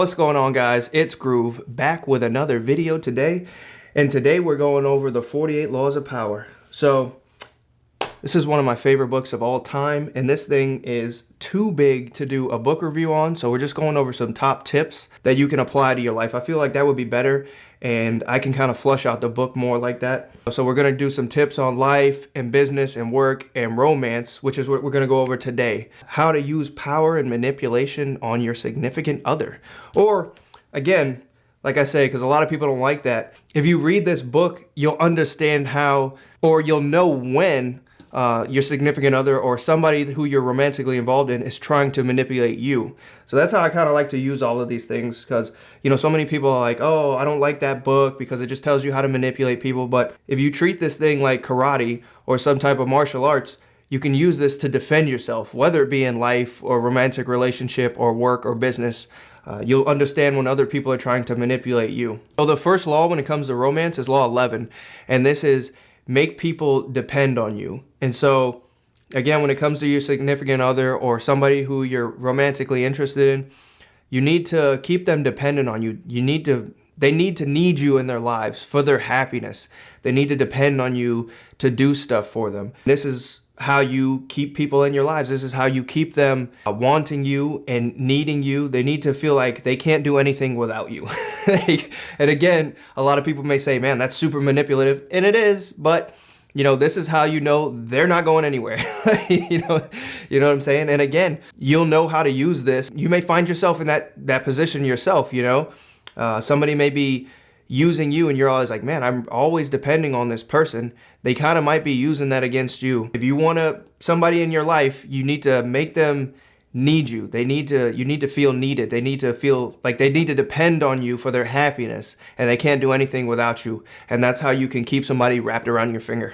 What's going on, guys? It's Groove back with another video today, and today we're going over the 48 Laws of Power. So this is one of my favorite books of all time, and this thing is too big to do a book review on, so we're just going over some top tips that you can apply to your life. I feel like that would be better, and I can kind of flush out the book more like that. So we're going to do some tips on life and business and work and romance, which is what we're going to go over today. How to use power and manipulation on your significant other. Or, again, like I say, because a lot of people don't like that, if you read this book, you'll understand how, or you'll know when your significant other or somebody who you're romantically involved in is trying to manipulate you. So that's how I kind of like to use all of these things, because, you know, so many people are like, oh, I don't like that book because it just tells you how to manipulate people. But if you treat this thing like karate or some type of martial arts, you can use this to defend yourself, whether it be in life or romantic relationship or work or business. You'll understand when other people are trying to manipulate you. So the first law when it comes to romance is law 11, and this is make people depend on you. And so, again, when it comes to your significant other or somebody who you're romantically interested in, you need to keep them dependent on you. They need to need you in their lives for their happiness. They need to depend on you to do stuff for them. This is how you keep people in your lives. This is how you keep them wanting you and needing you. They need to feel like they can't do anything without you. And again, a lot of people may say, man, that's super manipulative. And it is, but you know, this is how you know they're not going anywhere. you know what I'm saying? And again, you'll know how to use this. You may find yourself in that position yourself, you know. Somebody may be using you and you're always like, man, I'm always depending on this person. They kind of might be using that against you. If you want somebody in your life, you need to make them need you. You need to feel needed. They need to feel like they need to depend on you for their happiness, and they can't do anything without you. And that's how you can keep somebody wrapped around your finger.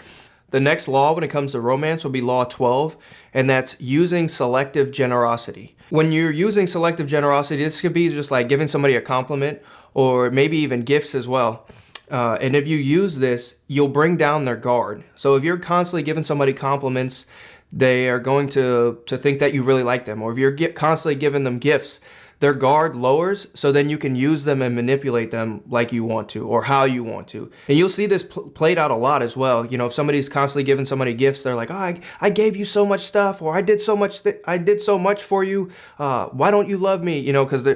The next law when it comes to romance will be law 12, and that's using selective generosity. When you're using selective generosity, this could be just like giving somebody a compliment or maybe even gifts as well. And if you use this, you'll bring down their guard. So if you're constantly giving somebody compliments, they are going to think that you really like them. Or if you're constantly giving them gifts, their guard lowers, so then you can use them and manipulate them like you want to or how you want to. And you'll see this played out a lot as well. You know, if somebody's constantly giving somebody gifts, they're like, oh, I gave you so much stuff, or I did so much for you. Why don't you love me? You know, because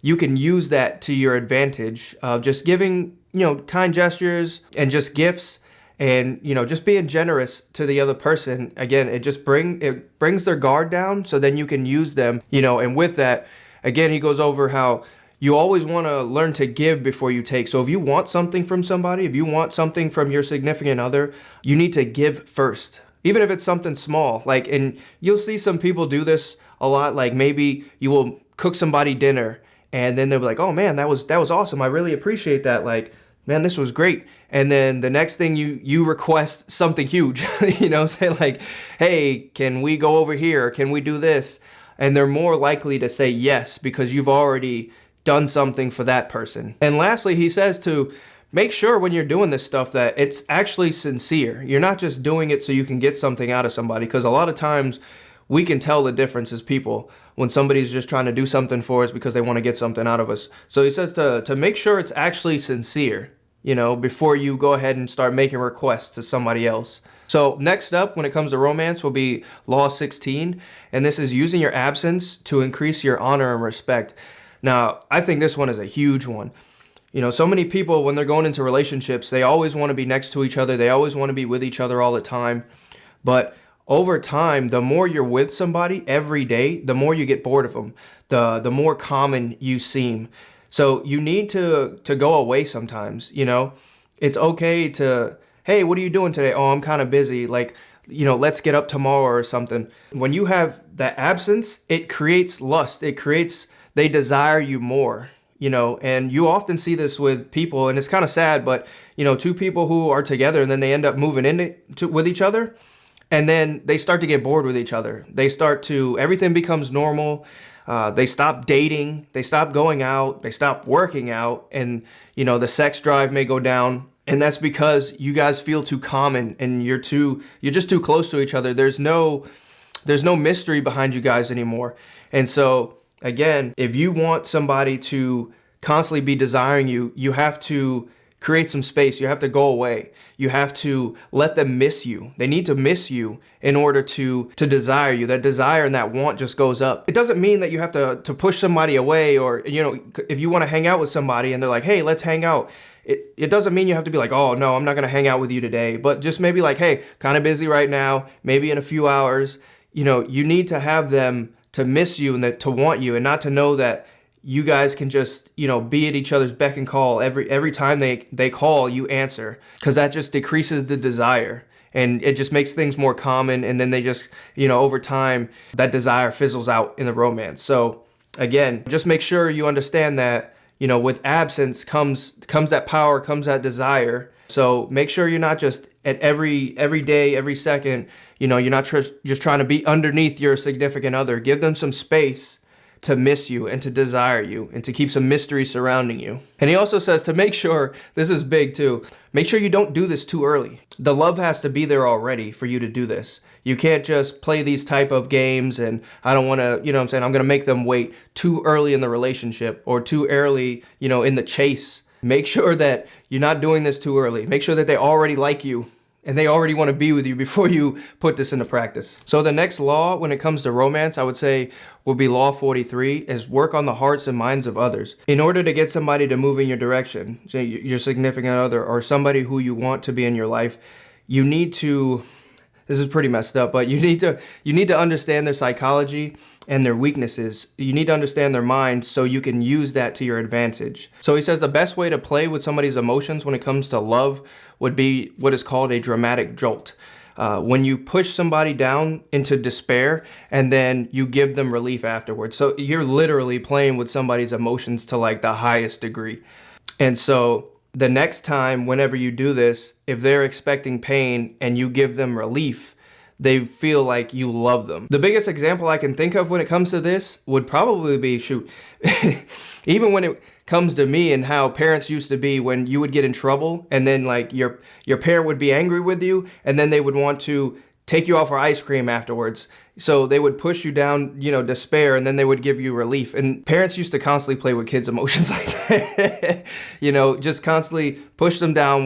you can use that to your advantage of just giving, you know, kind gestures and just gifts. And, you know, just being generous to the other person, again, it brings their guard down, so then you can use them, you know. And with that, again, he goes over how you always want to learn to give before you take. So if you want something from somebody, if you want something from your significant other, you need to give first, even if it's something small. Like, and you'll see some people do this a lot. Like, maybe you will cook somebody dinner, and then they'll be like, oh man, that was awesome. I really appreciate that. Like, man, this was great. And then the next thing you request something huge, you know, say like, hey, can we go over here? Can we do this? And they're more likely to say yes because you've already done something for that person. And lastly, he says to make sure when you're doing this stuff that it's actually sincere. You're not just doing it so you can get something out of somebody, because a lot of times we can tell the difference as people when somebody's just trying to do something for us because they want to get something out of us. So he says to make sure it's actually sincere, you know, before you go ahead and start making requests to somebody else. So next up, when it comes to romance, will be law 16, and this is using your absence to increase your honor and respect. Now, I think this one is a huge one. You know, so many people, when they're going into relationships, they always want to be next to each other. They always want to be with each other all the time. But over time, the more you're with somebody every day, the more you get bored of them, the more common you seem. So you need to go away sometimes, you know. It's okay to, hey, what are you doing today? Oh, I'm kind of busy. Like, you know, let's get up tomorrow or something. When you have that absence, it creates lust. They desire you more, you know. And you often see this with people, and it's kind of sad, but, you know, two people who are together and then they end up moving with each other. And then they start to get bored with each other. Everything becomes normal. They stop dating, they stop going out, they stop working out, and, you know, the sex drive may go down. And that's because you guys feel too common and you're just too close to each other. There's no mystery behind you guys anymore. And so again, if you want somebody to constantly be desiring you, you have to create some space. You have to go away. You have to let them miss you. They need to miss you in order to desire you. That desire and that want just goes up. It doesn't mean that you have to push somebody away, or, you know, if you want to hang out with somebody and they're like, hey, let's hang out. It doesn't mean you have to be like, oh, no, I'm not going to hang out with you today. But just maybe like, hey, kind of busy right now, maybe in a few hours. You know, you need to have them to miss you and that to want you, and not to know that you guys can just, you know, be at each other's beck and call. Every time they call, you answer, because that just decreases the desire. And it just makes things more common. And then they just, you know, over time, that desire fizzles out in the romance. So again, just make sure you understand that, you know, with absence comes that power, comes that desire. So make sure you're not just at every day, every second, you know, you're not just trying to be underneath your significant other. Give them some space to miss you and to desire you and to keep some mystery surrounding you. And he also says to make sure, this is big too, make sure you don't do this too early. The love has to be there already for you to do this. You can't just play these type of games and I don't want to, you know what I'm saying, I'm going to make them wait too early in the relationship or too early, you know, in the chase. Make sure that you're not doing this too early. Make sure that they already like you and they already want to be with you before you put this into practice. So the next law when it comes to romance, I would say would be law 43, is work on the hearts and minds of others. In order to get somebody to move in your direction, so your significant other or somebody who you want to be in your life, you need to, this is pretty messed up, but you need to understand their psychology and their weaknesses. You need to understand their mind so you can use that to your advantage. So he says the best way to play with somebody's emotions when it comes to love would be what is called a dramatic jolt. When you push somebody down into despair and then you give them relief afterwards. So you're literally playing with somebody's emotions to like the highest degree. And so the next time, whenever you do this, if they're expecting pain and you give them relief, they feel like you love them. The biggest example I can think of when it comes to this would probably be, even when it comes to me and how parents used to be when you would get in trouble and then like your parent would be angry with you and then they would want to take you out for ice cream afterwards. So they would push you down, you know, despair, and then they would give you relief. And parents used to constantly play with kids' emotions like that. You know, just constantly push them down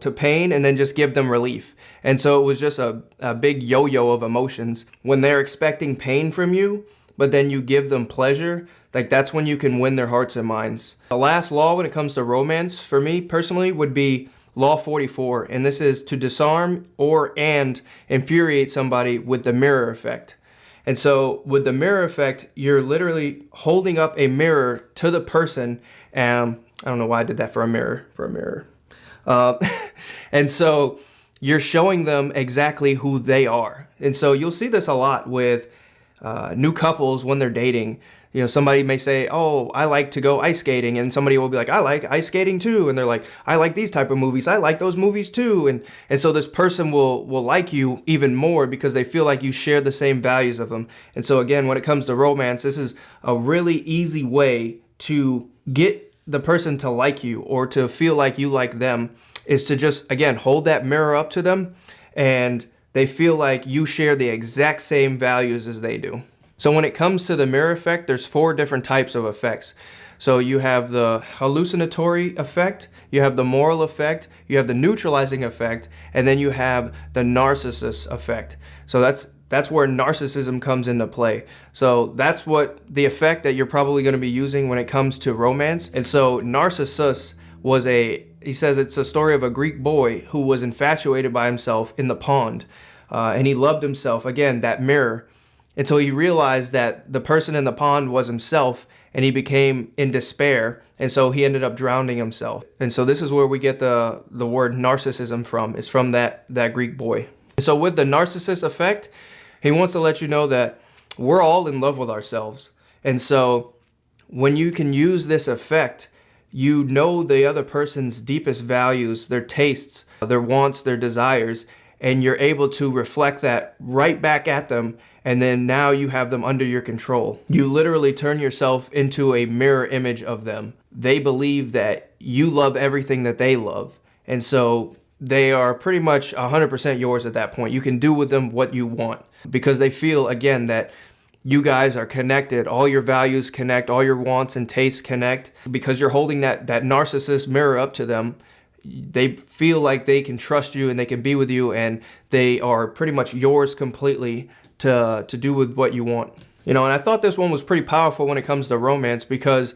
to pain and then just give them relief. And so it was just a big yo-yo of emotions. When they're expecting pain from you, but then you give them pleasure, like that's when you can win their hearts and minds. The last law when it comes to romance for me personally would be Law 44, and this is to disarm and infuriate somebody with the mirror effect. And so with the mirror effect, you're literally holding up a mirror to the person. I don't know why I did that for a mirror. And so you're showing them exactly who they are. And so you'll see this a lot with new couples when they're dating. You know, somebody may say, oh, I like to go ice skating. And somebody will be like, I like ice skating too. And they're like, I like these type of movies. I like those movies too. And so this person will like you even more because they feel like you share the same values of them. And so again, when it comes to romance, this is a really easy way to get the person to like you or to feel like you like them, is to just, again, hold that mirror up to them and they feel like you share the exact same values as they do. So when it comes to the mirror effect, there's 4 different types of effects. So you have the hallucinatory effect, you have the moral effect, you have the neutralizing effect, and then you have the narcissist effect. So that's where narcissism comes into play. So that's what the effect that you're probably going to be using when it comes to romance. And so Narcissus was he says it's a story of a Greek boy who was infatuated by himself in the pond. And he loved himself, again, that mirror, until he realized that the person in the pond was himself, and he became in despair, and so he ended up drowning himself. And so this is where we get the word narcissism from. It's from that Greek boy. So with the narcissist effect, he wants to let you know that we're all in love with ourselves. And so when you can use this effect, you know the other person's deepest values, their tastes, their wants, their desires, and you're able to reflect that right back at them, and then now you have them under your control. You literally turn yourself into a mirror image of them. They believe that you love everything that they love, and so they are pretty much 100% yours at that point. You can do with them what you want because they feel, again, that you guys are connected, all your values connect, all your wants and tastes connect, because you're holding that narcissist mirror up to them. They feel like they can trust you and they can be with you, and they are pretty much yours completely to do with what you want. And I thought this one was pretty powerful when it comes to romance, because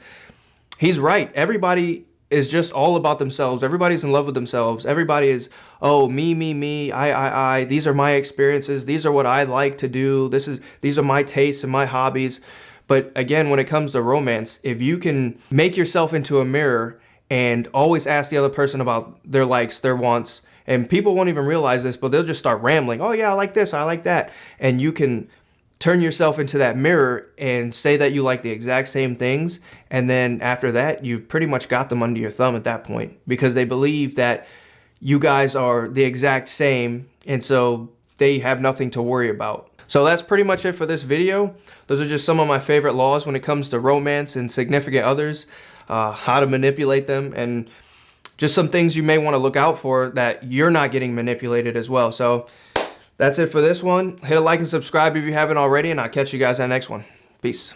he's right. Everybody is just all about themselves. Everybody's in love with themselves. Everybody is, oh, me, I. These are my experiences. These are what I like to do. These are my tastes and my hobbies. But again, when it comes to romance, if you can make yourself into a mirror and always ask the other person about their likes, their wants, and people won't even realize this, but they'll just start rambling. Oh yeah, I like this, I like that. And you can turn yourself into that mirror and say that you like the exact same things, and then after that, you've pretty much got them under your thumb at that point, because they believe that you guys are the exact same, and so they have nothing to worry about. So that's pretty much it for this video. Those are just some of my favorite laws when it comes to romance and significant others, how to manipulate them, and just some things you may want to look out for that you're not getting manipulated as well. So that's it for this one. Hit a like and subscribe if you haven't already, and I'll catch you guys on the next one. Peace.